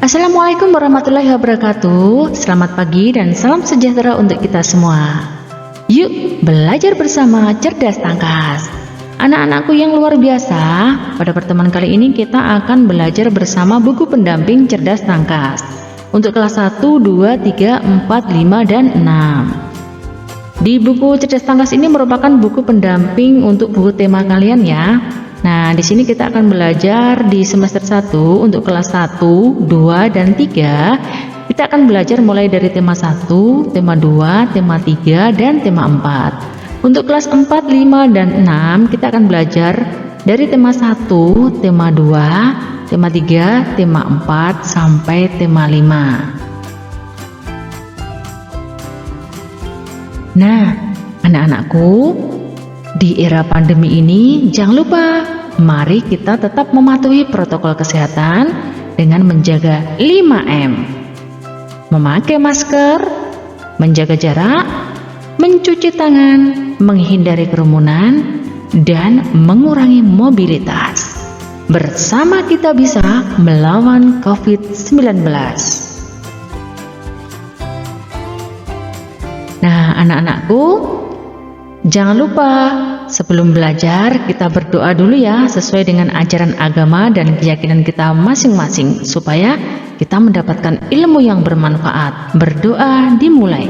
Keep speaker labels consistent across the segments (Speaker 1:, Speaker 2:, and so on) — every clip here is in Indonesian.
Speaker 1: Assalamualaikum warahmatullahi wabarakatuh. Selamat pagi dan salam sejahtera untuk kita semua. Yuk belajar bersama Cerdas Tangkas. Anak-anakku yang luar biasa, pada pertemuan kali ini kita akan belajar bersama buku pendamping Cerdas Tangkas untuk kelas 1, 2, 3, 4, 5, dan 6. Di buku Cerdas Tangkas ini merupakan buku pendamping untuk buku tema kalian ya. Nah, di sini kita akan belajar di semester 1 untuk kelas 1, 2, dan 3. Kita akan belajar mulai dari tema 1, tema 2, tema 3, dan tema 4. Untuk kelas 4, 5, dan 6 kita akan belajar dari tema 1, tema 2, tema 3, tema 4, sampai tema 5. Nah, anak-anakku, di era pandemi ini jangan lupa, mari kita tetap mematuhi protokol kesehatan dengan menjaga 5M. Memakai masker, menjaga jarak, mencuci tangan, menghindari kerumunan, dan mengurangi mobilitas. Bersama kita bisa melawan COVID-19. Nah, anak-anakku, jangan lupa sebelum belajar kita berdoa dulu ya, sesuai dengan ajaran agama dan keyakinan kita masing-masing, supaya kita mendapatkan ilmu yang bermanfaat. Berdoa dimulai.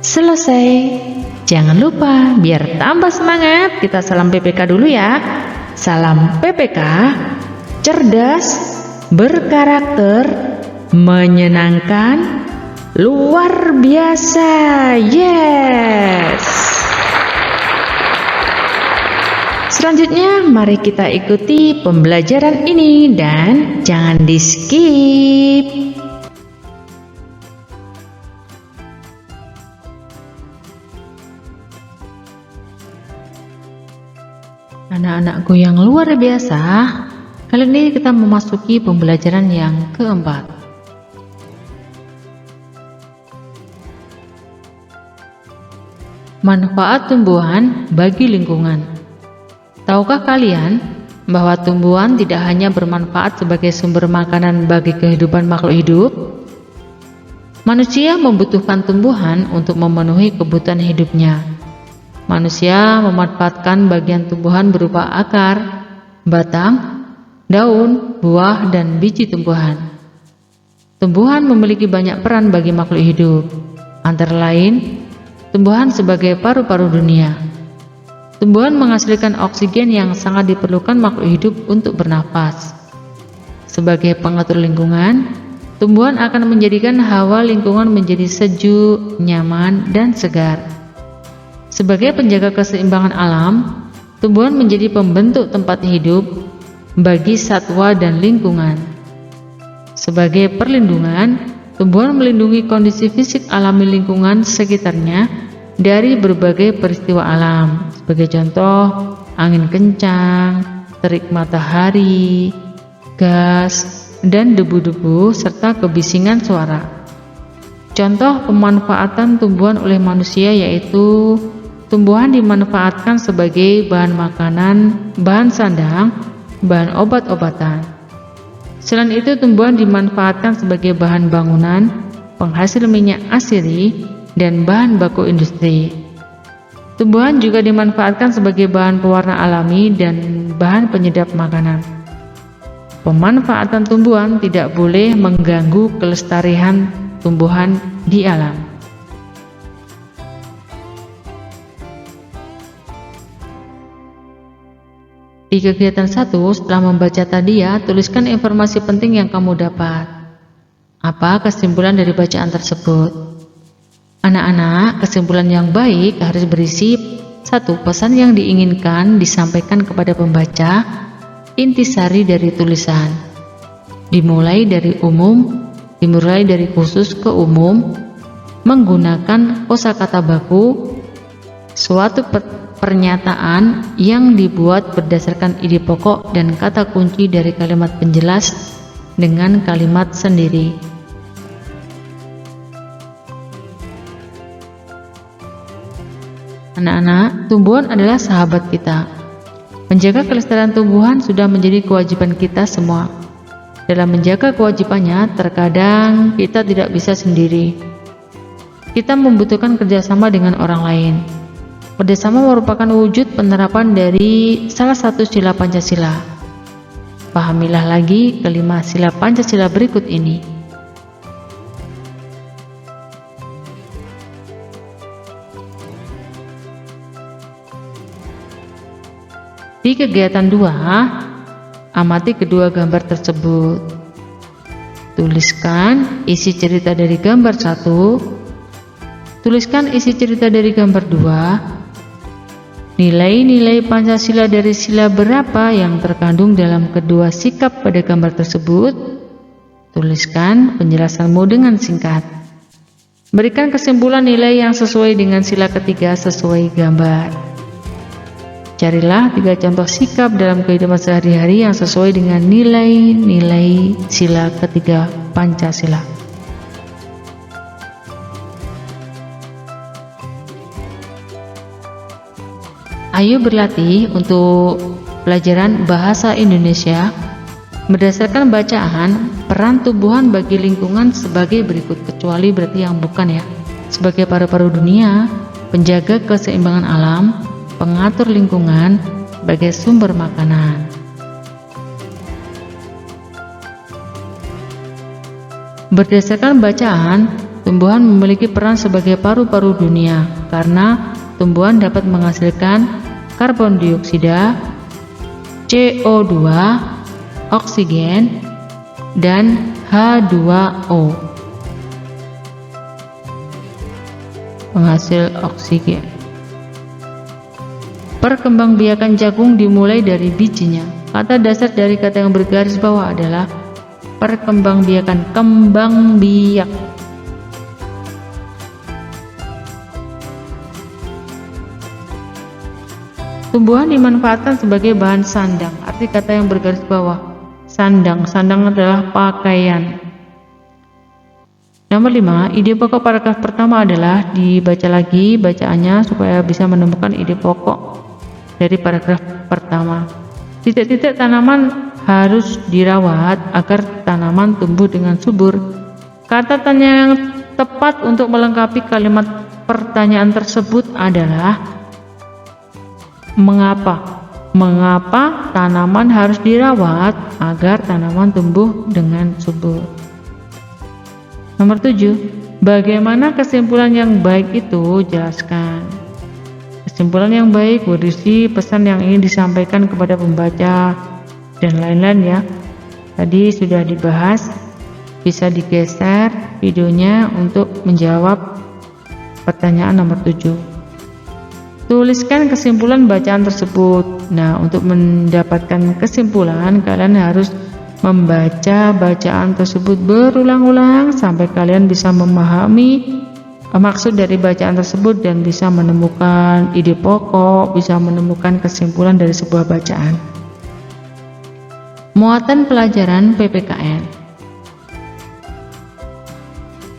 Speaker 1: Selesai. Jangan lupa, biar tambah semangat, kita salam PPK dulu ya. Salam PPK, cerdas, berkarakter, menyenangkan, luar biasa. Yes. Selanjutnya mari kita ikuti pembelajaran ini dan jangan di skip. Anak-anakku yang luar biasa, kali ini kita memasuki pembelajaran yang keempat. Manfaat tumbuhan bagi lingkungan. Tahukah kalian bahwa tumbuhan tidak hanya bermanfaat sebagai sumber makanan bagi kehidupan makhluk hidup? Manusia membutuhkan tumbuhan untuk memenuhi kebutuhan hidupnya. Manusia memanfaatkan bagian tumbuhan berupa akar, batang, daun, buah, dan biji tumbuhan. Tumbuhan memiliki banyak peran bagi makhluk hidup, antara lain tumbuhan sebagai paru-paru dunia. Tumbuhan menghasilkan oksigen yang sangat diperlukan makhluk hidup untuk bernafas. Sebagai pengatur lingkungan, tumbuhan akan menjadikan hawa lingkungan menjadi sejuk, nyaman, dan segar. Sebagai penjaga keseimbangan alam, tumbuhan menjadi pembentuk tempat hidup bagi satwa dan lingkungan. Sebagai perlindungan, tumbuhan melindungi kondisi fisik alami lingkungan sekitarnya dari berbagai peristiwa alam, sebagai contoh angin kencang, terik matahari, gas, dan debu-debu, serta kebisingan suara. Contoh pemanfaatan tumbuhan oleh manusia yaitu tumbuhan dimanfaatkan sebagai bahan makanan, bahan sandang, bahan obat-obatan. Selain itu, tumbuhan dimanfaatkan sebagai bahan bangunan, penghasil minyak asiri, dan bahan baku industri. Tumbuhan juga dimanfaatkan sebagai bahan pewarna alami dan bahan penyedap makanan. Pemanfaatan tumbuhan tidak boleh mengganggu kelestarian tumbuhan di alam. Di kegiatan 1, setelah membaca tadi ya, tuliskan informasi penting yang kamu dapat. Apa kesimpulan dari bacaan tersebut? Anak-anak, kesimpulan yang baik harus berisi 1. Pesan yang diinginkan disampaikan kepada pembaca. Intisari dari tulisan. Dimulai dari umum, dimulai dari khusus ke umum, menggunakan kosakata baku, suatu pernyataan yang dibuat berdasarkan ide pokok dan kata kunci dari kalimat penjelas dengan kalimat sendiri. Anak-anak, tumbuhan adalah sahabat kita. Menjaga kelestarian tumbuhan sudah menjadi kewajiban kita semua. Dalam menjaga kewajibannya, terkadang kita tidak bisa sendiri. Kita membutuhkan kerjasama dengan orang lain. Kerjasama merupakan wujud penerapan dari salah satu sila Pancasila. Pahamilah lagi kelima sila Pancasila berikut ini. Di kegiatan 2, amati kedua gambar tersebut. Tuliskan isi cerita dari gambar 1. Tuliskan isi cerita dari gambar 2. Nilai-nilai Pancasila dari sila berapa yang terkandung dalam kedua sikap pada gambar tersebut? Tuliskan penjelasanmu dengan singkat. Berikan kesimpulan nilai yang sesuai dengan sila ketiga sesuai gambar. Carilah 3 contoh sikap dalam kehidupan sehari-hari yang sesuai dengan nilai-nilai sila ketiga Pancasila. Ayo berlatih untuk pelajaran bahasa Indonesia berdasarkan bacaan peran tumbuhan bagi lingkungan sebagai berikut, kecuali berarti yang bukan ya. Sebagai paru-paru dunia, penjaga keseimbangan alam, pengatur lingkungan, sebagai sumber makanan. Berdasarkan bacaan, tumbuhan memiliki peran sebagai paru-paru dunia karena tumbuhan dapat menghasilkan karbon dioksida, CO2, oksigen, dan H2O. Penghasil oksigen. Perkembangbiakan jagung dimulai dari bijinya. Kata dasar dari kata yang bergaris bawah adalah perkembangbiakan, kembang biak. Tumbuhan dimanfaatkan sebagai bahan sandang. Arti kata yang bergaris bawah, sandang. Sandang adalah pakaian. Nomor 5, ide pokok paragraf pertama adalah dibaca lagi bacaannya supaya bisa menemukan ide pokok dari paragraf pertama. Titik-titik tanaman harus dirawat agar tanaman tumbuh dengan subur. Kata tanya yang tepat untuk melengkapi kalimat pertanyaan tersebut adalah mengapa? Mengapa tanaman harus dirawat agar tanaman tumbuh dengan subur? Nomor 7, bagaimana kesimpulan yang baik itu? Jelaskan. Kesimpulan yang baik berisi pesan yang ingin disampaikan kepada pembaca dan lain-lain ya. Tadi sudah dibahas, bisa digeser videonya untuk menjawab pertanyaan nomor 7. Tuliskan kesimpulan bacaan tersebut. Nah, untuk mendapatkan kesimpulan, kalian harus membaca bacaan tersebut berulang-ulang sampai kalian bisa memahami maksud dari bacaan tersebut dan bisa menemukan ide pokok, bisa menemukan kesimpulan dari sebuah bacaan. Muatan pelajaran PPKN.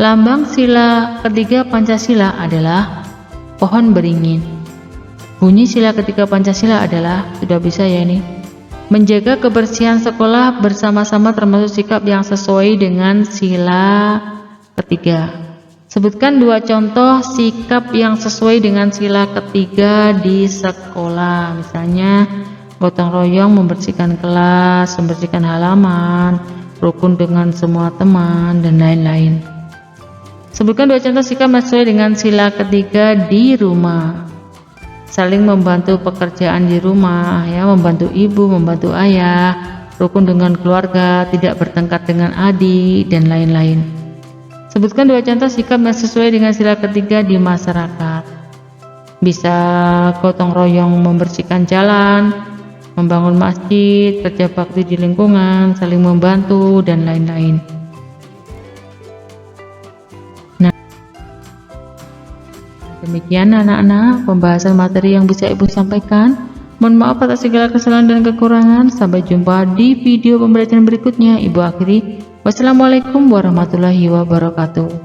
Speaker 1: Lambang sila ketiga Pancasila adalah pohon beringin. Bunyi sila ketiga Pancasila adalah, sudah bisa ya ini, menjaga kebersihan sekolah bersama-sama termasuk sikap yang sesuai dengan sila ketiga. Sebutkan 2 contoh sikap yang sesuai dengan sila ketiga di sekolah. Misalnya gotong royong, membersihkan kelas, membersihkan halaman, rukun dengan semua teman, dan lain-lain. Sebutkan 2 contoh sikap yang sesuai dengan sila ketiga di rumah. Saling membantu pekerjaan di rumah, ya, membantu ibu, membantu ayah, rukun dengan keluarga, tidak bertengkar dengan adik, dan lain-lain. Sebutkan 2 contoh sikap yang sesuai dengan sila ketiga di masyarakat. Bisa gotong royong membersihkan jalan, membangun masjid, kerja bakti di lingkungan, saling membantu, dan lain-lain. Demikian anak-anak pembahasan materi yang bisa Ibu sampaikan. Mohon maaf atas segala kesalahan dan kekurangan. Sampai jumpa di video pembelajaran berikutnya. Ibu akhiri. Wassalamualaikum warahmatullahi wabarakatuh.